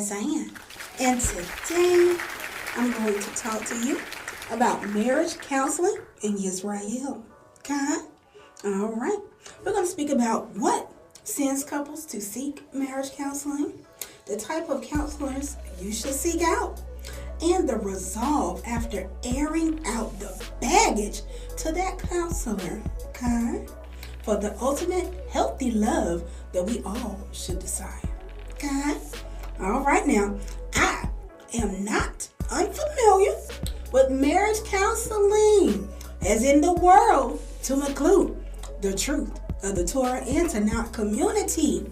of Zion, and today I'm going to talk to you about marriage counseling in Yisrael. Okay? All right. We're going to speak about what sends couples to seek marriage counseling, the type of counselors you should seek out, and the resolve after airing out the baggage to that counselor. Okay? For the ultimate healthy love that we all should desire. Okay? All right, now, I am not unfamiliar with marriage counseling, as in the world, to include the truth of the Torah and Tanakh community.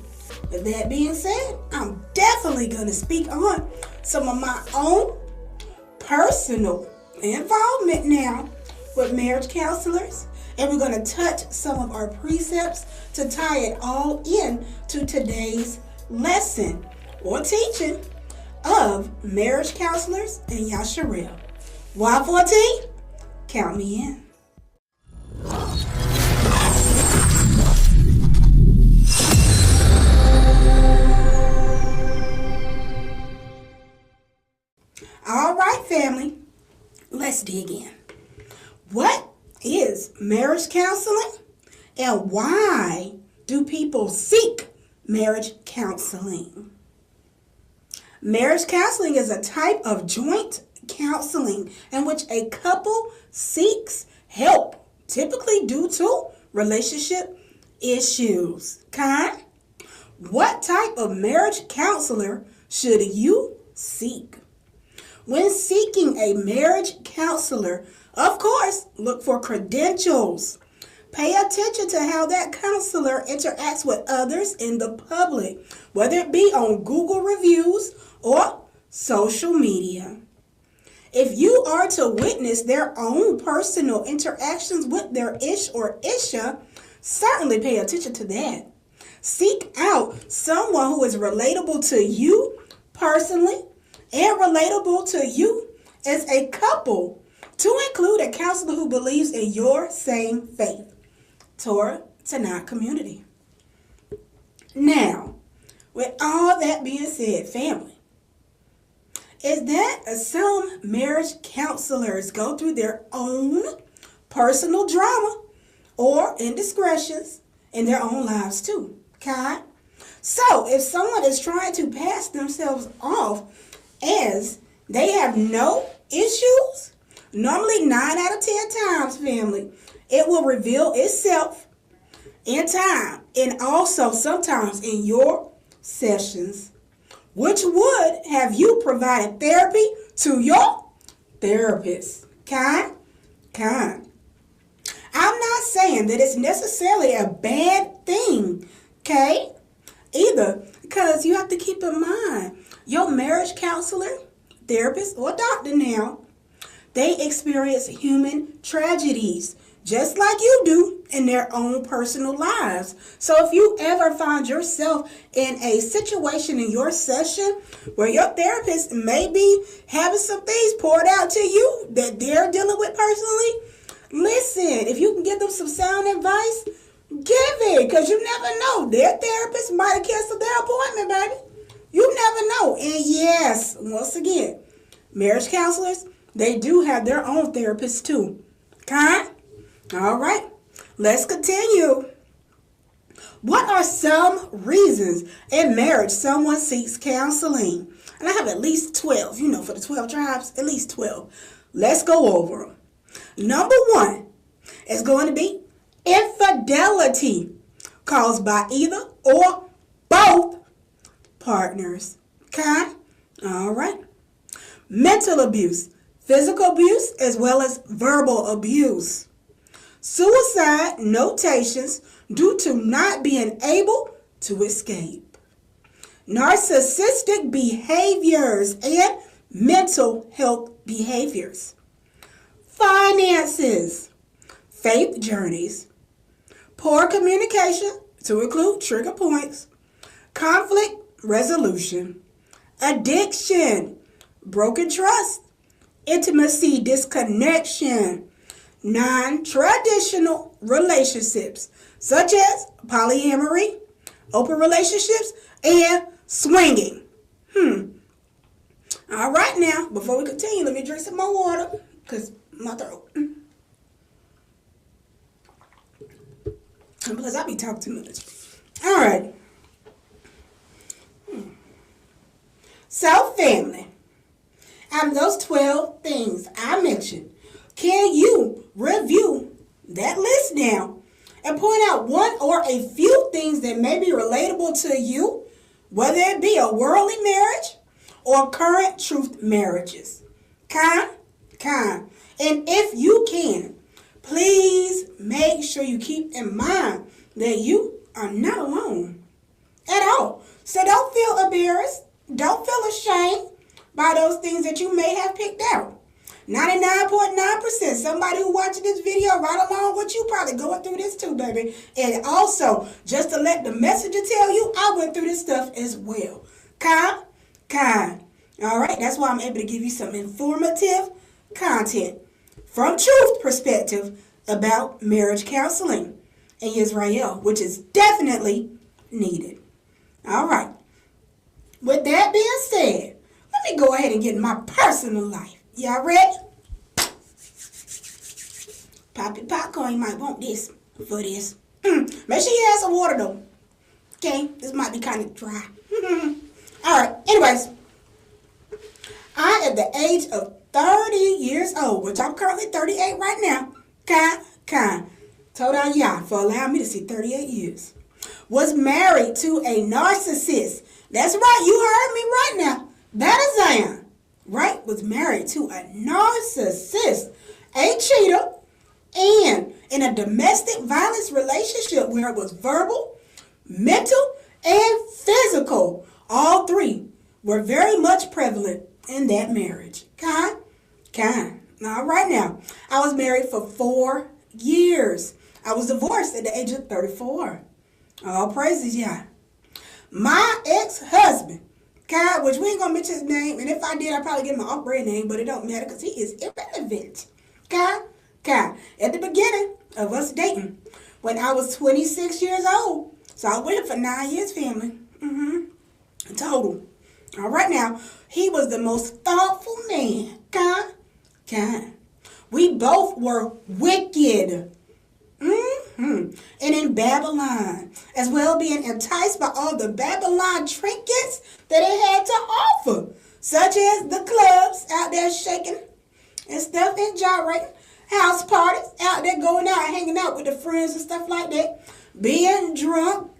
With that being said, I'm definitely going to speak on some of my own personal involvement now with marriage counselors. And we're going to touch some of our precepts to tie it all in to today's lesson or teaching of marriage counselors in Yisrael. Y14, count me in. All right, family, let's dig in. What is marriage counseling, and why do people seek marriage counseling? Marriage counseling is a type of joint counseling in which a couple seeks help, typically due to relationship issues. Okay? What type of marriage counselor should you seek? When seeking a marriage counselor, of course, look for credentials. Pay attention to how that counselor interacts with others in the public, whether it be on Google reviews or social media. If you are to witness their own personal interactions with their ish or isha, certainly pay attention to that. Seek out someone who is relatable to you personally and relatable to you as a couple, to include a counselor who believes in your same faith, Torah Tanakh community. Now, with all that being said, family, is that some marriage counselors go through their own personal drama or indiscretions in their own lives too, okay? So, if someone is trying to pass themselves off as they have no issues, normally 9 out of 10 times, family, it will reveal itself in time and also sometimes in your sessions, which would have you provided therapy to your therapist. Kind. I'm not saying that it's necessarily a bad thing, okay? Either, because you have to keep in mind, your marriage counselor, therapist, or doctor now, they experience human tragedies just like you do in their own personal lives. So if you ever find yourself in a situation in your session where your therapist may be having some things poured out to you that they're dealing with personally, listen, if you can give them some sound advice, give it, because you never know. Their therapist might have canceled their appointment, baby. You never know. And yes, once again, marriage counselors, they do have their own therapists too. Okay? All right. Let's continue. What are some reasons in marriage someone seeks counseling? And I have at least 12. For the 12 tribes, at least 12. Let's go over them. Number 1 is going to be infidelity caused by either or both partners. Okay? All right. Mental abuse, physical abuse, as well as verbal abuse. Suicide notations due to not being able to escape. Narcissistic behaviors and mental health behaviors. Finances, faith journeys, poor communication, to include trigger points, conflict resolution, addiction, broken trust, intimacy disconnection, non-traditional relationships, such as polyamory, open relationships, and swinging. All right, now, before we continue, let me drink some more water, because my throat. And plus, I be talking too much. All right. So, family, out of those 12 things I mentioned, can you review that list now and point out one or a few things that may be relatable to you, whether it be a worldly marriage or current truth marriages? Kind. And if you can, please make sure you keep in mind that you are not alone at all. So don't feel embarrassed. Don't feel ashamed by those things that you may have picked out. 99.9%. Somebody who watching this video right along with you probably going through this too, baby. And also, just to let the messenger tell you, I went through this stuff as well. Kind. All right, that's why I'm able to give you some informative content from truth perspective about marriage counseling in Israel, which is definitely needed. All right. With that being said, let me go ahead and get in my personal life. Y'all ready? Pop your popcorn. You might want this for this. Make sure you have some water though. Okay? This might be kind of dry. Alright, anyways. I, at the age of 30 years old, which I'm currently 38 right now, told on y'all for allowing me to see 38 years, was married to a narcissist. That's right, you heard me right now. Baht of Zion, right, was married to a narcissist, a cheater, and in a domestic violence relationship where it was verbal, mental, and physical. All three were very much prevalent in that marriage. Kind. All right now, I was married for 4 years. I was divorced at the age of 34. All praises, yeah. My ex-husband, which we ain't gonna mention his name, and if I did, I'd probably give him an off-brand name, but it don't matter because he is irrelevant. At the beginning of us dating, when I was 26 years old, so I was with him for 9 years, family. Total. All right now, he was the most thoughtful man. We both were wicked. And in Babylon, as well being enticed by all the Babylon trinkets that it had to offer, such as the clubs out there shaking and stuff and gyrating, house parties out there going out and hanging out with the friends and stuff like that, being drunk.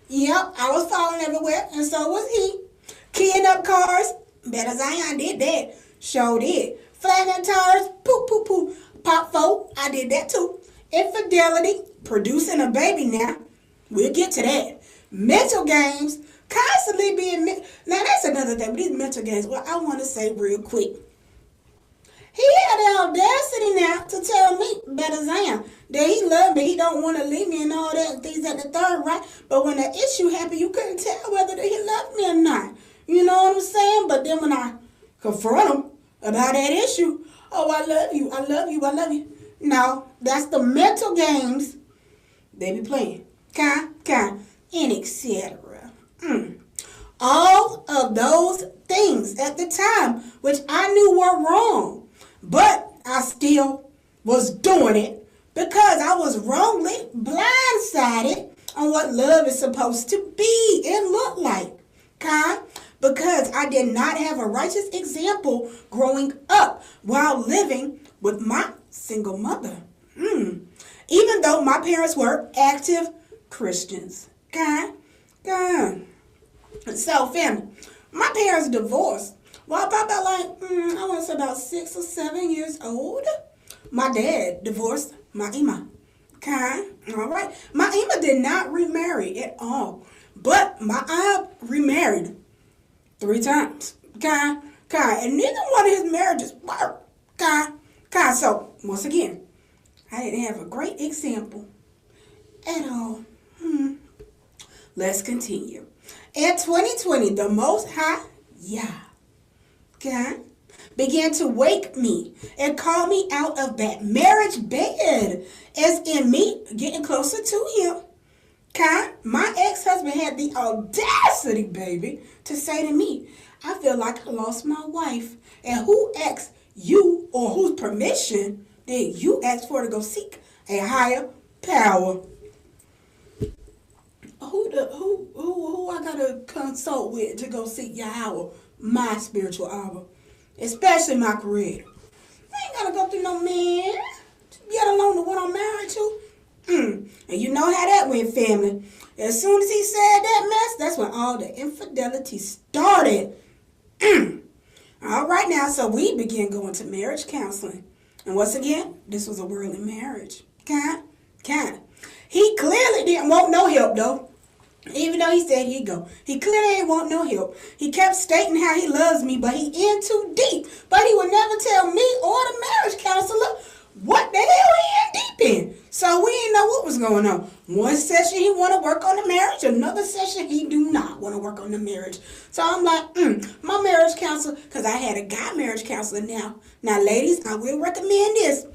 Yep, I was falling everywhere, and so was he. Keying up cars, Baht of Zion did that, sure did. Flattening tires, pop folk, I did that too. Infidelity, producing a baby now. We'll get to that. Mental games, constantly being... Now, that's another thing. But these mental games, well, I want to say real quick. He had the audacity now to tell me, Baht of Zion, that he loved me, he don't want to leave me and all that, and things at the third, right? But when the issue happened, you couldn't tell whether he loved me or not. You know what I'm saying? But then when I confront him about that issue, oh, I love you, I love you, I love you. No, that's the mental games they be playing. And etc. All of those things at the time, which I knew were wrong, but I still was doing it because I was wrongly blindsided on what love is supposed to be and look like. Because I did not have a righteous example growing up while living with my single mother. Even though my parents were active Christians. So, family, my parents divorced. Well, about like, I want to say about 6 or 7 years old. My dad divorced my Ima. All right. My Ima did not remarry at all. But my aunt remarried 3 times. And neither one of his marriages worked. So, once again, I didn't have a great example at all. Let's continue. In 2020, the Most High, began to wake me and call me out of that marriage bed, as in me getting closer to him. My ex-husband had the audacity, baby, to say to me, I feel like I lost my wife. And who asked you, or whose permission did you ask for to go seek a higher power? Who I gotta consult with to go seek Yahweh, my spiritual Abba, especially my creator? I ain't gotta go through no man, let alone the one I'm married to. And you know how that went, family. As soon as he said that mess, that's when all the infidelity started. All right now, so we began going to marriage counseling. And once again, this was a worldly marriage. Kind. He clearly didn't want no help, though. Even though he said he'd go. He clearly didn't want no help. He kept stating how he loves me, but he in too deep. But he would never tell me or the marriage counselor what the hell he in deep in. So we didn't know what was going on. One session he want to work on the marriage. Another session he do not want to work on the marriage. So I'm like, my marriage counselor, because I had a guy marriage counselor now. Now, ladies, I will recommend this.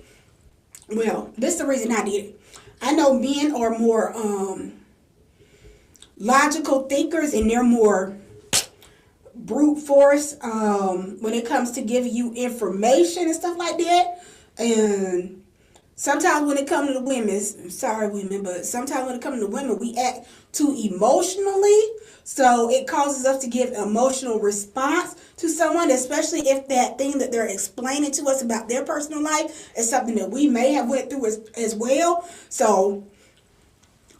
Well, this is the reason I did it. I know men are more logical thinkers, and they're more brute force when it comes to giving you information and stuff like that. And sometimes when it comes to the women, sorry women, but sometimes when it comes to women, we act too emotionally. So it causes us to give emotional response to someone, especially if that thing that they're explaining to us about their personal life is something that we may have went through as well. So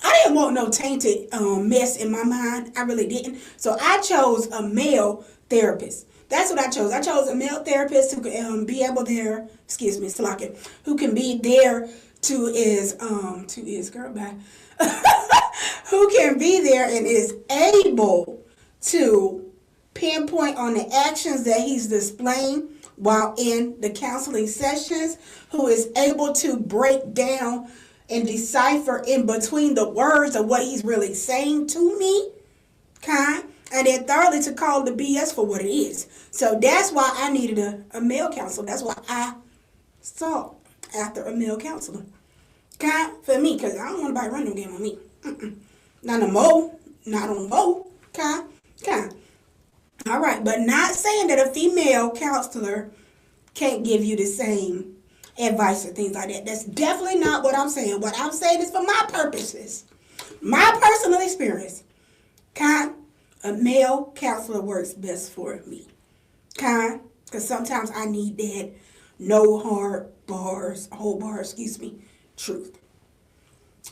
I didn't want no tainted mess in my mind. I really didn't. So I chose a male therapist. That's what I chose. I chose a male therapist who could be able there, who can be there who can be there and is able to pinpoint on the actions that he's displaying while in the counseling sessions, who is able to break down and decipher in between the words of what he's really saying to me, and then thirdly to call the BS for what it is. So that's why I needed a male counselor. That's why I sought after a male counselor. For me, because I don't want nobody running the game on me. Not no more. Not on more. All right, but not saying that a female counselor can't give you the same advice or things like that. That's definitely not what I'm saying. What I'm saying is for my purposes, my personal experience. A male counselor works best for me. Because sometimes I need that truth.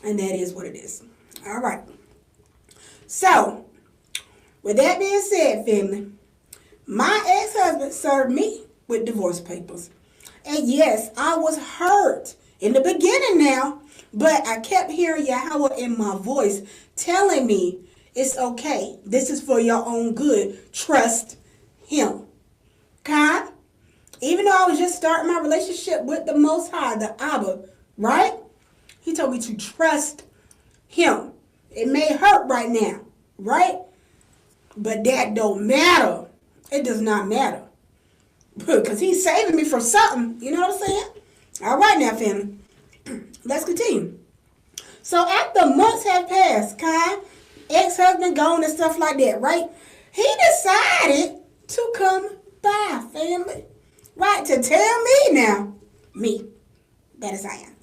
And that is what it is. All right. So, with that being said, family, my ex-husband served me with divorce papers. And yes, I was hurt in the beginning now, but I kept hearing Yahweh in my voice telling me, it's okay. This is for your own good. Trust him. Even though I was just starting my relationship with the Most High, the Abba, right? He told me to trust him. It may hurt right now, right? But that don't matter. It does not matter. Because he's saving me from something. You know what I'm saying? All right now, family. Let's continue. So after months have passed, ex-husband gone and stuff like that, right? He decided to come by, family. Right, to tell me, that is I am,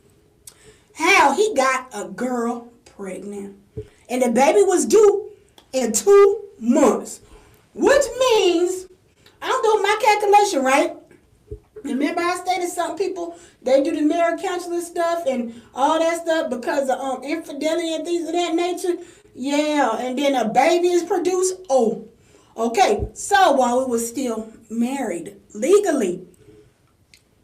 how he got a girl pregnant. And the baby was due in 2 months. Which means, I'm doing my calculation, right? Remember I stated some people, they do the marriage counseling stuff and all that stuff because of infidelity and things of that nature. Yeah, and then a baby is produced. Oh, okay. So while we were still married legally,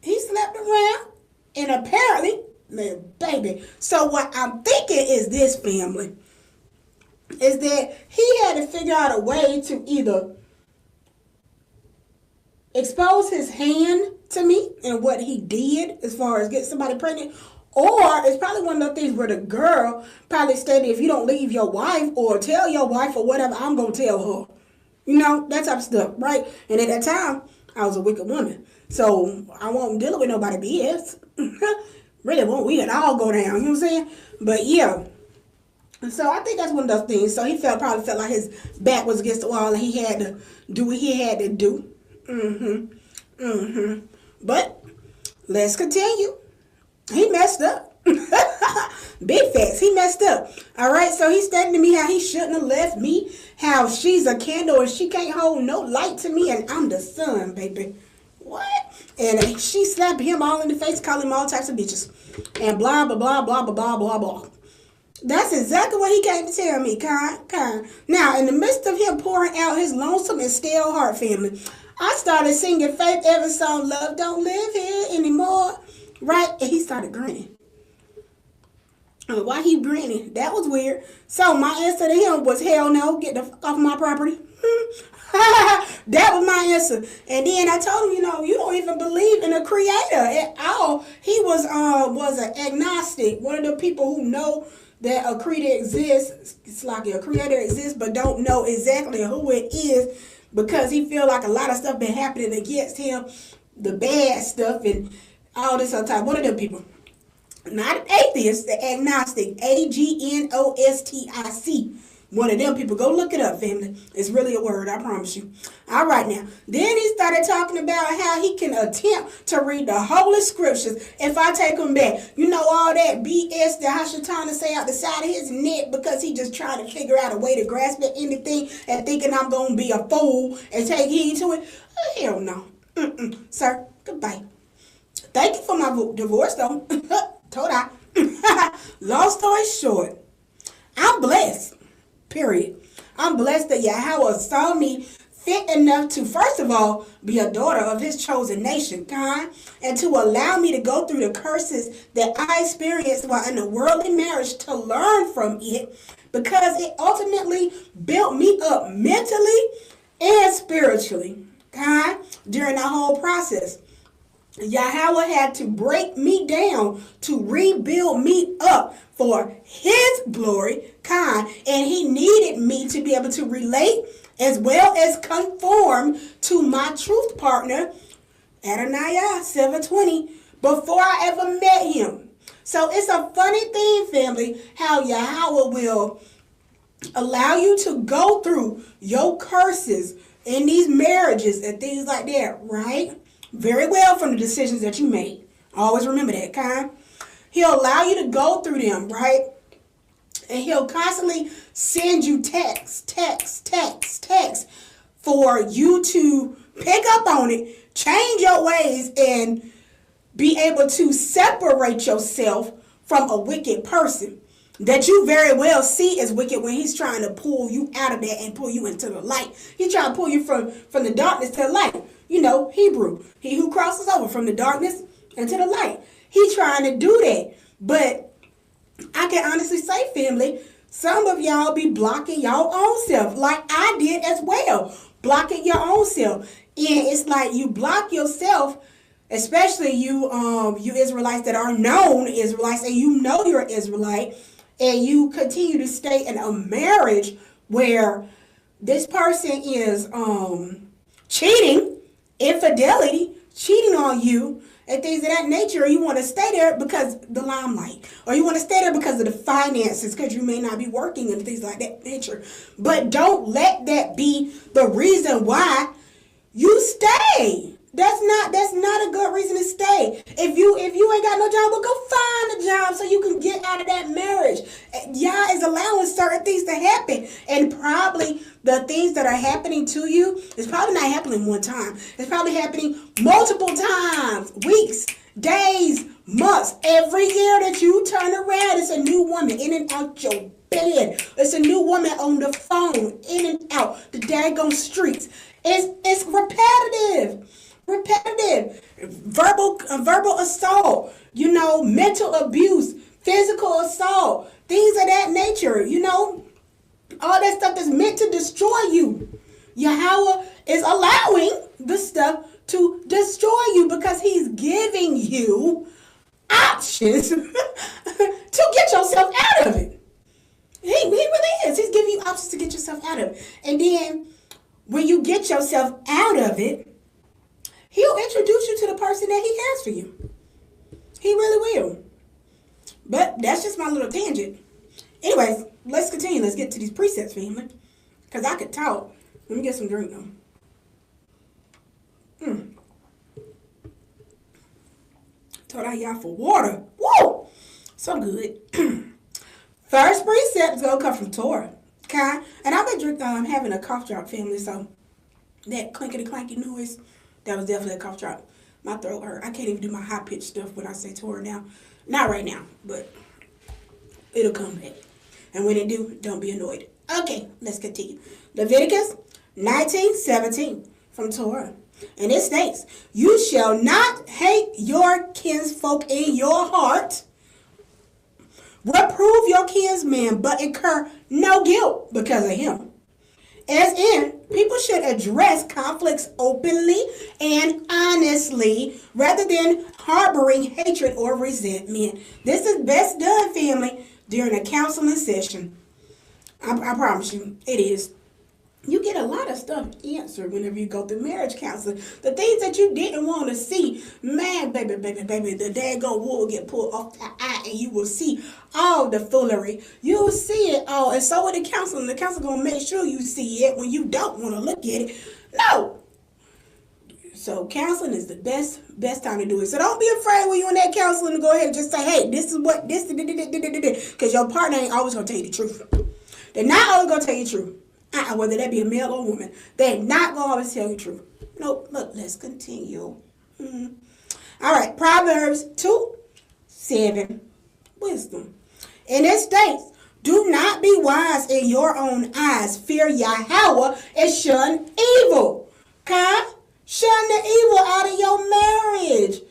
he slept around and apparently made a baby. So what I'm thinking is this, family, is that he had to figure out a way to either expose his hand to me and what he did as far as get somebody pregnant. Or it's probably one of those things where the girl probably stated, if you don't leave your wife or tell your wife or whatever, I'm going to tell her. You know, that type of stuff, right? And at that time, I was a wicked woman. So I wasn't dealing with nobody BS. Really won't. We could all go down, you know what I'm saying? But yeah. So I think that's one of those things. So he probably felt like his back was against the wall and he had to do what he had to do. But let's continue. He messed up. Big facts. He messed up. All right. So he's stating to me how he shouldn't have left me. How she's a candle and she can't hold no light to me, and I'm the sun, baby. What? And she slapped him all in the face, calling him all types of bitches, and blah blah blah blah blah blah blah blah. That's exactly what he came to tell me, kind. Now, in the midst of him pouring out his lonesome and stale heart, family, I started singing Faith Evans' song, Love Don't Live Here Anymore, right? And he started grinning. Why he grinning? That was weird. So my answer to him was, hell no, get the fuck off my property. That was my answer. And then I told him, you don't even believe in a creator at all. He was an agnostic, one of the people who know that a creator exists. It's like a creator exists, but don't know exactly who it is, because he feel like a lot of stuff been happening against him, the bad stuff and all this other type. One of them people. Not an atheist, the agnostic, agnostic. One of them people. Go look it up, family. It's really a word, I promise you. All right, now. Then he started talking about how he can attempt to read the Holy Scriptures if I take him back. All that BS that Hashatana say out the side of his neck, because he just trying to figure out a way to grasp at anything and thinking I'm going to be a fool and take heed to it. Hell no. Sir, goodbye. Thank you for my divorce, though. Told I. Long story short, I'm blessed. Period. I'm blessed that Yahweh saw me fit enough to, first of all, be a daughter of his chosen nation, and to allow me to go through the curses that I experienced while in a worldly marriage, to learn from it, because it ultimately built me up mentally and spiritually, during the whole process. Yahweh had to break me down to rebuild me up for his glory, and he needed me to be able to relate as well as conform to my truth partner, Adonai 720, before I ever met him. So it's a funny thing, family, how Yahweh will allow you to go through your curses in these marriages and things like that, right? Very well, from the decisions that you made. Always remember that, He'll allow you to go through them, right? And he'll constantly send you text for you to pick up on it, change your ways, and be able to separate yourself from a wicked person that you very well see as wicked, when he's trying to pull you out of that and pull you into the light. He's trying to pull you from the darkness to the light. Hebrew. He who crosses over from the darkness into the light. He's trying to do that. But I can honestly say, family, some of y'all be blocking your own self, like I did as well. Blocking your own self. And it's like you block yourself, especially you Israelites that are known Israelites, and you're an Israelite, and you continue to stay in a marriage where this person is cheating, infidelity, cheating on you, and things of that nature. You want to stay there because the limelight, or you want to stay there because of the finances, because you may not be working and things like that nature. But don't let that be the reason why you stay. That's not a good reason to stay. If you ain't got no job, well, go find a job so you can get out of that marriage. Yah is allowing certain things to happen, and probably the things that are happening to you is probably not happening one time. It's probably happening multiple times, weeks, days, months. Every year that you turn around, it's a new woman in and out your bed. It's a new woman on the phone, in and out the daggone streets. It's repetitive. Verbal assault, mental abuse, physical assault, things of that nature, all that stuff that's meant to destroy you. Yahweh is allowing the stuff to destroy you because he's giving you options to get yourself out of it. He really is. He's giving you options to get yourself out of it. And then when you get yourself out of it, he'll introduce you to the person that he has for you. He really will. But that's just my little tangent. Anyways, let's continue. Let's get to these precepts, family. Because I could talk. Let me get some drink, though. Told I y'all for water. Woo! So good. First precept is going to come from Torah. Okay? And I've been having a cough drop, family, so that clinkety-clanky noise, that was definitely a cough drop. My throat hurt. I can't even do my high-pitched stuff when I say Torah now. Not right now, but it'll come back. And when it do, don't be annoyed. Okay, let's continue. Leviticus 19:17 from Torah. And it states, you shall not hate your kinsfolk in your heart. Reprove your kinsman, but incur no guilt because of him. As in, people should address conflicts openly and honestly rather than harboring hatred or resentment. This is best done, family, during a counseling session. I promise you, it is. You get a lot of stuff answered whenever you go through marriage counseling. The things that you didn't want to see, man, baby, the daggone wool will get pulled off the eye and you will see all the foolery. You will see it all. And so with the counseling. The counselor going to make sure you see it when you don't want to look at it. No. So counseling is the best time to do it. So don't be afraid when you're in that counseling to go ahead and just say, hey, this is what, this, because your partner ain't always going to tell you the truth. They're not always going to tell you the truth. Whether that be a male or a woman, they're not going to always tell you the truth. Nope. Look, let's continue. All right. Proverbs 2:7. Wisdom. And it states, do not be wise in your own eyes. Fear Yahweh and shun evil. Okay? Shun the evil out of your marriage.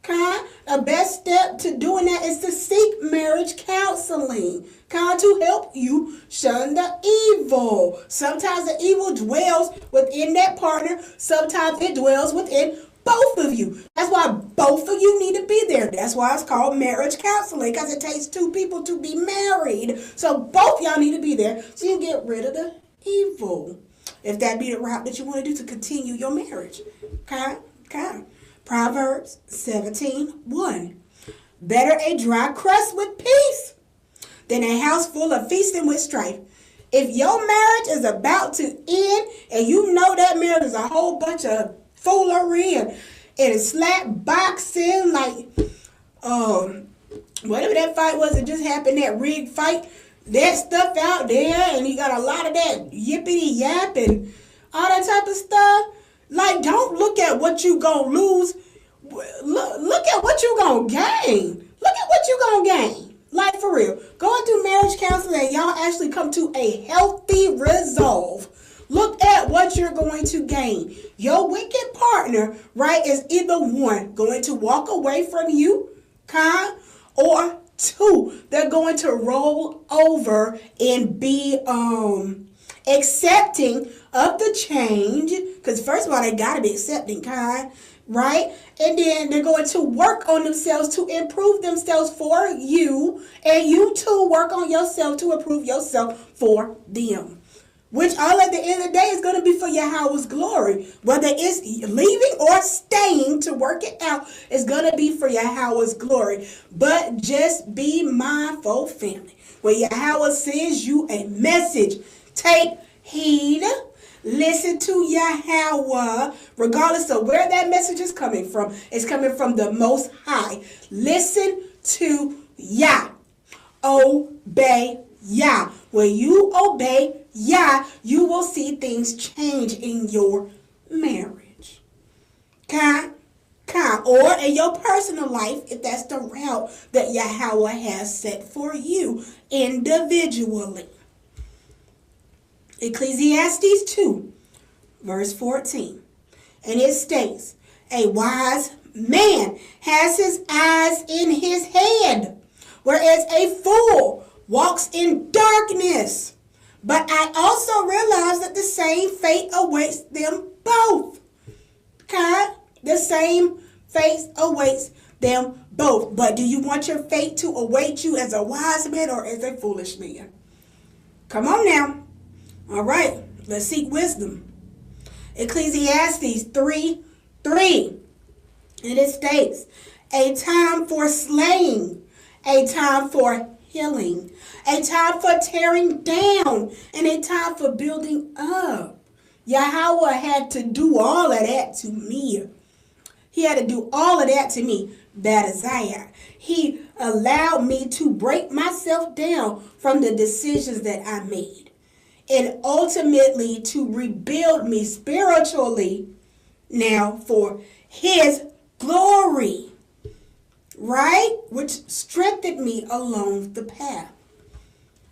Okay? The best step to doing that is to seek marriage counseling. To help you shun the evil. Sometimes the evil dwells within that partner. Sometimes it dwells within both of you. That's why both of you need to be there. That's why it's called marriage counseling, because it takes two people to be married. So both y'all need to be there so you can get rid of the evil. If that be the route that you want to do to continue your marriage. Okay. Proverbs 17:1. Better a dry crust with peace than a house full of feasting with strife. If your marriage is about to end and you know that marriage is a whole bunch of foolery and slap boxing, like whatever that fight was that just happened, that rigged fight, that stuff out there, and you got a lot of that yippity yap and all that type of stuff. Like, don't look at what you gonna lose. Look at what you gonna gain. Look at what you gonna gain. Like, for real. Going through marriage counseling and y'all actually come to a healthy resolve. Look at what you're going to gain. Your wicked partner, right, is either one, going to walk away from you, or two, they're going to roll over and be accepting of the change. Because first of all, they got to be accepting, right? And then they're going to work on themselves to improve themselves for you. And you too work on yourself to improve yourself for them. Which all at the end of the day is going to be for Yahweh's glory. Whether it's leaving or staying to work it out, it's going to be for Yahweh's glory. But just be mindful, family. When Yahweh sends you a message, take heed. Listen to Yahweh, regardless of where that message is coming from. It's coming from the Most High. Listen to Yah. Obey Yah. When you obey Yah, you will see things change in your marriage. Or in your personal life, if that's the route that Yahweh has set for you individually. Ecclesiastes 2, verse 14. And it states, a wise man has his eyes in his head, whereas a fool walks in darkness. But I also realize that the same fate awaits them both. The same fate awaits them both. But do you want your fate to await you as a wise man or as a foolish man? Come on now. All right, let's seek wisdom. Ecclesiastes 3:3. And it states, a time for slaying, a time for healing, a time for tearing down, and a time for building up. Yahweh had to do all of that to me. He had to do all of that to me, Baht of Zion. He allowed me to break myself down from the decisions that I made, and ultimately to rebuild me spiritually now for his glory, right? Which strengthened me along the path.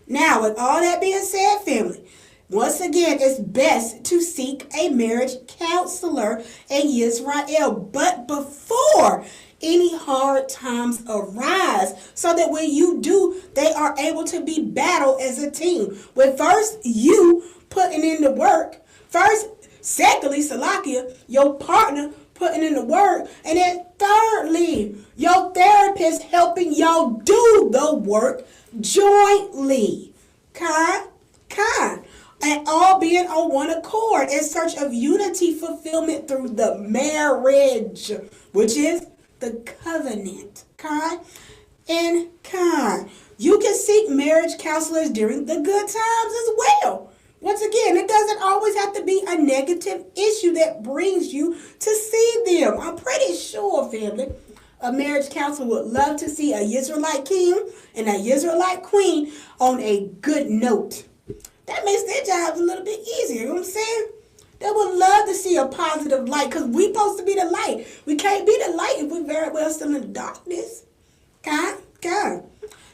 Now, with all that being said, family, once again, it's best to seek a marriage counselor in Yisrael, but before any hard times arise, so that when you do, they are able to be battled as a team. With first you putting in the work, secondly, Salakia, your partner putting in the work, and then thirdly, your therapist helping y'all do the work jointly. And all being on one accord in search of unity fulfillment through the marriage, which is the covenant. You can seek marriage counselors during the good times as well. Once again, it doesn't always have to be a negative issue that brings you to see them. I'm pretty sure, family, a marriage counselor would love to see a Israelite king and a Israelite queen on a good note. That makes their jobs a little bit easier, you know what I'm saying? They would love to see a positive light, because we're supposed to be the light. We can't be the light if we're very well still in the darkness.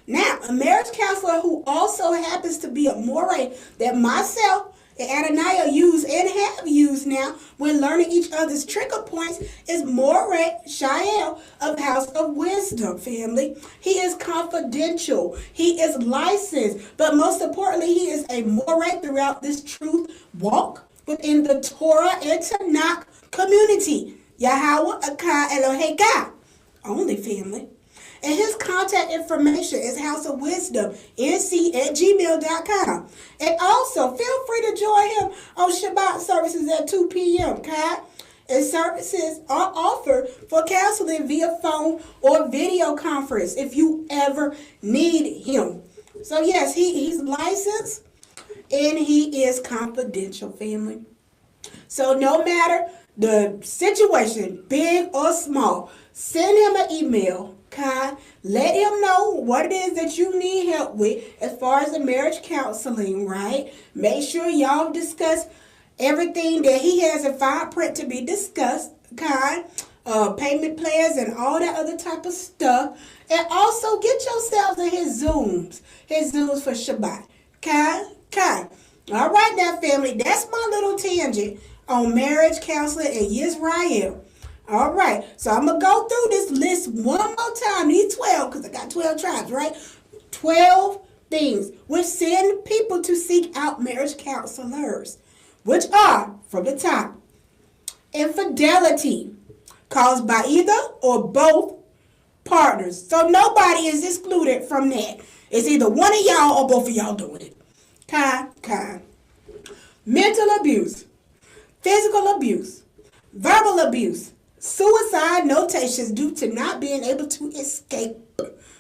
Now, a marriage counselor who also happens to be a moray that myself and Ananiah use and have used now when learning each other's trigger points is Moray Shael of House of Wisdom, family. He is confidential. He is licensed. But most importantly, he is a moray throughout this truth walk within the Torah and Tanakh community. Yahweh Akah Elohei only, family. And his contact information is House of Wisdom, nc@gmail.com. And also, feel free to join him on Shabbat services at 2 p.m., okay? And services are offered for counseling via phone or video conference if you ever need him. So, yes, he's licensed and he is confidential, family. So, no matter the situation, big or small, send him an email. Let him know what it is that you need help with as far as the marriage counseling, right? Make sure y'all discuss everything that he has in fine print to be discussed, payment plans and all that other type of stuff. And also get yourselves in his Zooms for Shabbat, All right now, family, that's my little tangent on marriage counseling in Yisrael. All right, so I'm going to go through this list one more time. These 12, because I got 12 tribes, right? 12 things which send people to seek out marriage counselors, which are, from the top, infidelity caused by either or both partners. So nobody is excluded from that. It's either one of y'all or both of y'all doing it. Mental abuse, physical abuse, verbal abuse, suicide notations due to not being able to escape,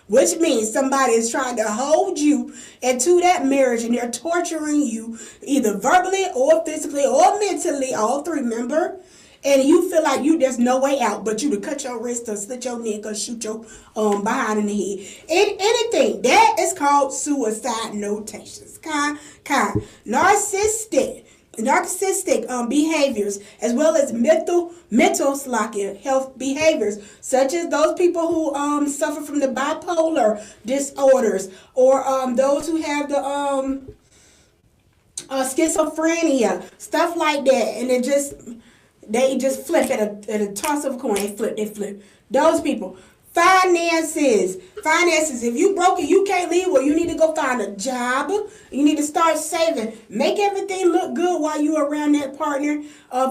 which means somebody is trying to hold you into that marriage and they're torturing you either verbally or physically or mentally, all three, remember? And you feel like there's no way out but you to cut your wrist or slit your neck or shoot your behind in the head. Anything. That is called suicide notations. Narcissistic behaviors, as well as mental health behaviors, such as those people who suffer from the bipolar disorders, or those who have the schizophrenia, stuff like that, and they just flip at a toss of a coin. They flip. Those people. Finances. If you broke it, you can't leave. Well, you need to go find a job. You need to start saving. Make everything look good while you're around that partner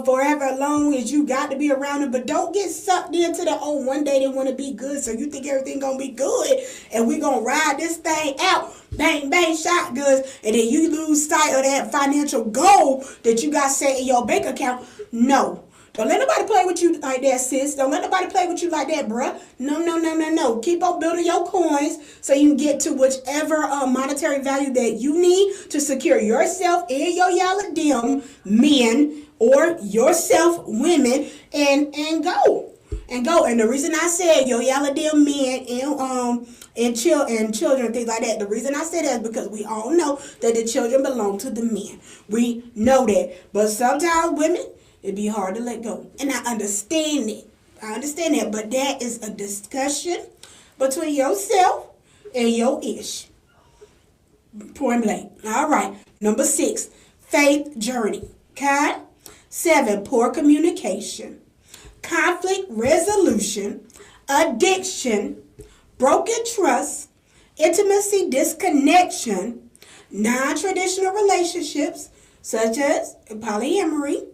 forever long as you got to be around them. But don't get sucked into one day they want to be good, so you think everything going to be good and we going to ride this thing out. Bang, bang, shotguns. And then you lose sight of that financial goal that you got set in your bank account. No. Don't let nobody play with you like that, sis. Don't let nobody play with you like that, bruh. No, no, no, no, no. Keep on building your coins so you can get to whichever monetary value that you need to secure yourself and your y'all men or yourself women and go. And go. And the reason I said yo y'all men and children, things like that. The reason I say that is because we all know that the children belong to the men. We know that. But sometimes women, it'd be hard to let go. And I understand it. I understand that. But that is a discussion between yourself and your ish. Point blank. All right. Number 6, faith journey. Okay? 7, poor communication. Conflict resolution. Addiction. Broken trust. Intimacy disconnection. Non-traditional relationships such as polyamory.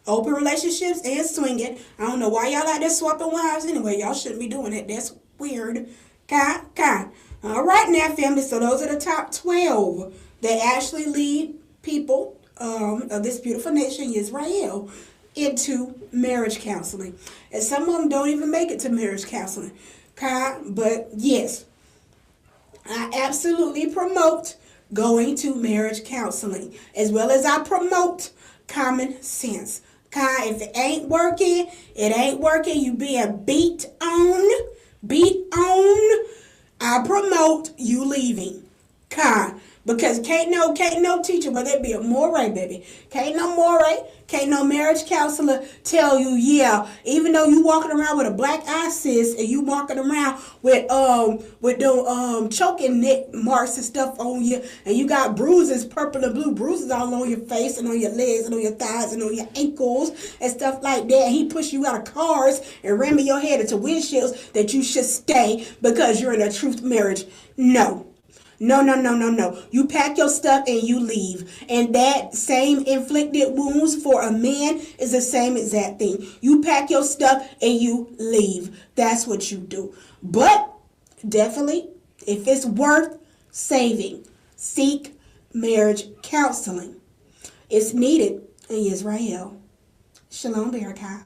Open relationships and swinging. I don't know why y'all like that swapping wives anyway. Y'all shouldn't be doing that. That's weird. Okay. All right now, family. So those are the top 12 that actually lead people of this beautiful nation, Israel, into marriage counseling. And some of them don't even make it to marriage counseling. Okay? But yes, I absolutely promote going to marriage counseling, as well as I promote common sense. Okay, if it ain't working, it ain't working. You being beat on. I promote you leaving. Okay, because can't no teacher, whether it be a moray, baby, can't no marriage counselor tell you, yeah, even though you walking around with a black eye, sis, and you walking around with the choking neck marks and stuff on you, and you got bruises, purple and blue bruises all on your face and on your legs and on your thighs and on your ankles and stuff like that, and he push you out of cars and ramming your head into windshields, that you should stay because you're in a truth marriage. No. No. You pack your stuff and you leave. And that same inflicted wounds for a man is the same exact thing. You pack your stuff and you leave. That's what you do. But definitely, if it's worth saving, seek marriage counseling. It's needed in Israel. Shalom Berakah.